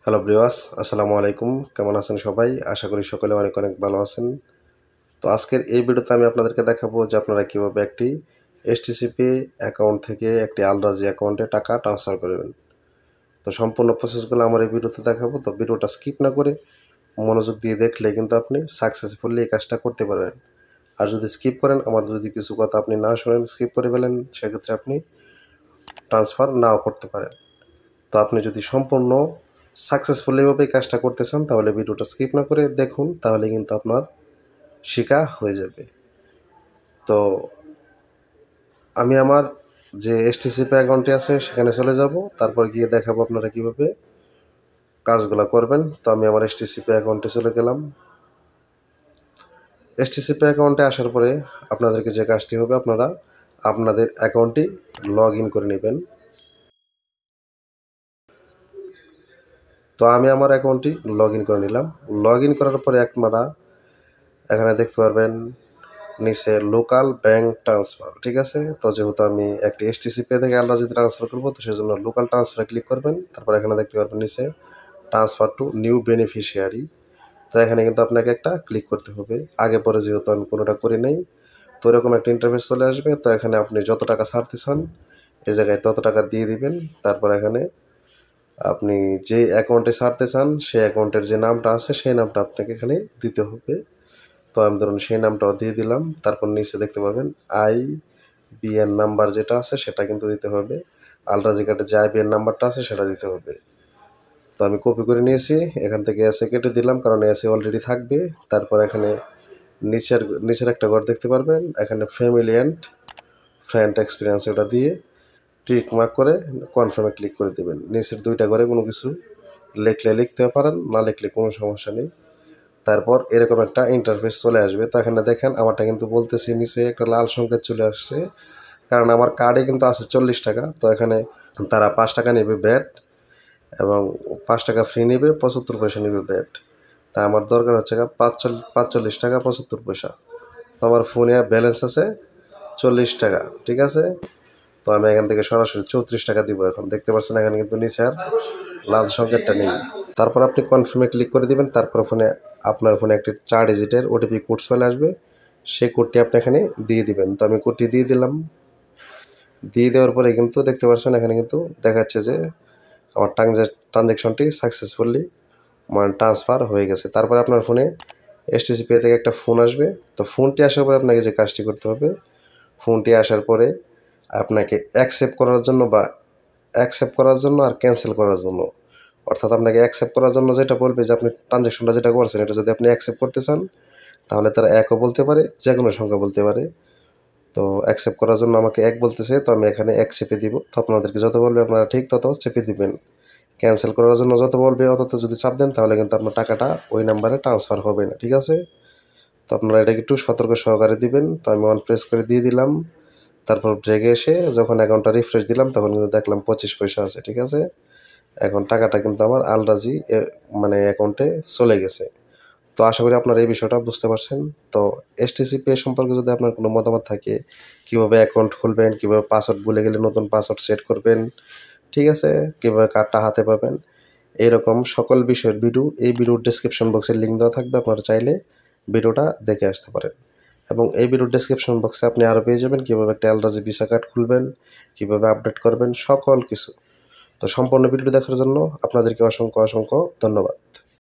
Hello viewers, আসসালামু আলাইকুম। কেমন আছেন সবাই? আশা করি সকলে অনেক অনেক ভালো আছেন। তো আজকের এই ভিডিওতে আমি আপনাদেরকে দেখাবো যে আপনারা কিভাবে একটি এসটিসিপি অ্যাকাউন্ট থেকে একটি আলরাজি অ্যাকাউন্টে টাকা ট্রান্সফার করবেন। তো সম্পূর্ণ প্রসেসগুলো আমার এই ভিডিওতে দেখাবো। তো ভিডিওটা স্কিপ না করে মনোযোগ দিয়ে দেখলে কিন্তু আপনি সাকসেসফুলি এই কাজটা করতে পারবেন। আর যদি স্কিপ করেন, আমার যদি কিছু কথা আপনি না শোনেন, স্কিপ করে ফেলেন, সেক্ষেত্রে আপনি ট্রান্সফার নাও করতে পারেন। তো আপনি যদি সম্পূর্ণ সাকসেসফুলি ভাবে এই কাজটা করতে চান তাহলে ভিডিওটা স্কিপ না করে দেখুন, তাহলে কিন্তু আপনার শিখা হয়ে যাবে। তো আমি আমার যে এসটিসিপি অ্যাকাউন্টটি আছে সেখানে চলে যাব, তারপর গিয়ে দেখাবো আপনারা কিভাবে কাজগুলো করবেন। তো আমি আমার এসটিসিপি অ্যাকাউন্টে চলে গেলাম। এসটিসিপি অ্যাকাউন্টে আসার পরে আপনাদেরকে যে কাজটি হবে, আপনারা আপনাদের অ্যাকাউন্টটি লগ ইন করে নেবেন। তো আমি আমার অ্যাকাউন্টটি লগ ইন করে নিলাম। লগ ইন করার পরে আপনারা এখানে দেখতে পারবেন নিচে লোকাল ব্যাংক ট্রান্সফার, ঠিক আছে। তো যেহেতু আমি একটি এসটিসিপি থেকে আলরাজিতে ট্রান্সফার করবো, তো সেই জন্য লোকাল ট্রান্সফারে ক্লিক করবেন। তারপর এখানে দেখতে পারবেন নিচে ট্রান্সফার টু নিউ বেনিফিশিয়ারি। তো এখানে কিন্তু আপনাকে একটা ক্লিক করতে হবে। আগে পরে যেহেতু আমি কোনোটা করি নাই, তো এরকম একটা ইন্টারফেস চলে আসবে। তো এখানে আপনি যত টাকা ছাড়তে চান এই জায়গায় তত টাকা দিয়ে দিবেন। তারপর এখানে আপনি যে অ্যাকাউন্টে ছাড়তে চান সেই অ্যাকাউন্টের যে নামটা আছে সেই নামটা আপনাকে এখানে দিতে হবে। তো আমি ধরুন সেই নামটাও দিয়ে দিলাম। তারপর নিচে দেখতে পাবেন আইবিএন নাম্বার যেটা আছে সেটা কিন্তু দিতে হবে। আলরাজি কার্ডে যে আইবিএন নাম্বারটা আছে সেটা দিতে হবে। তো আমি কপি করে নিয়েছি, এখান থেকে এসে কেটে দিলাম, কারণ এসে অলরেডি থাকবে। তারপর এখানে নিচের একটা ঘর দেখতে পারবেন, এখানে ফ্যামিলি অ্যান্ড ফ্রেন্ড এক্সপিরিয়েন্স ওটা দিয়ে টিক মার্ক করে কনফার্মে ক্লিক করে দেবেন। নিচের দুইটা ঘরে কোনো কিছু লিখলে লিখতে পারেন, না লিখলে কোনো সমস্যা নেই। তারপর এরকম একটা ইন্টারফেস চলে আসবে। তো এখানে দেখেন আমারটা কিন্তু বলতেছি নিচে একটা লাল সংকেত চলে আসছে, কারণ আমার কার্ডে কিন্তু আছে 40 টাকা। তো এখানে তারা 5 টাকা নেবে ব্যাট এবং 5 টাকা ফ্রি নেবে, 75 পয়সা নেবে ব্যাট। তা আমার দরকার হচ্ছে 45 টাকা 75 পয়সা। তো আমার ফোনে ব্যালেন্স আছে 40 টাকা, ঠিক আছে। তো আমি এখান থেকে সরাসরি 34 টাকা দিব। এখন দেখতে পাচ্ছেন এখানে কিন্তু নিচে আর লাল সংকেতটা নেই। তারপর আপনি কনফার্মে ক্লিক করে দিবেন। তারপর আপনার ফোনে একটি 4 ডিজিটের ওটিপি কোড চলে আসবে, সেই কোডটি আপনি এখানে দিয়ে দিবেন। তো আমি কোডটি দিয়ে দিলাম। দিয়ে দেওয়ার পরে কিন্তু দেখতে পাচ্ছেন এখানে কিন্তু দেখাচ্ছে যে আমার ট্রানজ্যাকশনটি সাকসেসফুলি ট্রান্সফার হয়ে গেছে। তারপরে আপনার ফোনে এসটিসি থেকে একটা ফোন আসবে। তো ফোনটি আসার পরে আপনাকে যে কাজটি করতে হবে, ফোনটি আসার পরে আপনাকে অ্যাকসেপ্ট করার জন্য আর ক্যান্সেল করার জন্য, অর্থাৎ আপনাকে অ্যাকসেপ্ট করার জন্য যেটা বলবে যে আপনি ট্রানজ্যাকশনটা যেটা করছেন এটা যদি আপনি অ্যাকসেপ্ট করতে চান তাহলে তারা 1ও বলতে পারে, যে কোনো সংখ্যা বলতে পারে। তো অ্যাকসেপ্ট করার জন্য আমাকে 1 বলতেছে, তো আমি এখানে 1 চেপে দিব। তো আপনাদেরকে যত বলবে আপনারা ঠিক তত চেপে দিবেন। ক্যান্সেল করার জন্য যত বলবে অত যদি চাপ দেন তাহলে কিন্তু আপনার টাকাটা ওই নাম্বারে ট্রান্সফার হবে না, ঠিক আছে। তো আপনারা এটাকে একটু সতর্ক সহকারে দিবেন। তো আমি অন প্রেস করে দিয়ে দিলাম। তারপর ব্রেকে এসে যখন অ্যাকাউন্টটা রিফ্রেশ দিলাম তখন কিন্তু দেখলাম 25 পয়সা আছে, ঠিক আছে। এখন টাকাটা কিন্তু আমার আলরাজি অ্যাকাউন্টে চলে গেছে। তো আশা করি আপনারা এই বিষয়টা বুঝতে পারছেন। তো এসটিসি পে সম্পর্কে যদি আপনার কোনো মতামত থাকে, কীভাবে অ্যাকাউন্ট খুলবেন, কীভাবে পাসওয়ার্ড ভুলে গেলে নতুন পাসওয়ার্ড সেট করবেন, ঠিক আছে, কীভাবে কার্ডটা হাতে পাবেন, এইরকম সকল বিষয়ের ভিডিও এই ভিডিওর ডেসক্রিপশন বক্সে লিঙ্ক দেওয়া থাকবে, আপনারা চাইলে ভিডিওটা দেখে আসতে পারেন। এবং এই ভিডিওর ডেসক্রিপশন বক্সে আপনি আরও পেয়ে যাবেন কীভাবে একটা আলরাজি ভিসা কার্ড খুলবেন, কীভাবে আপডেট করবেন, সকল কিছু। তো সম্পূর্ণ ভিডিওটি দেখার জন্য আপনাদেরকে অসংখ্য অসংখ্য ধন্যবাদ।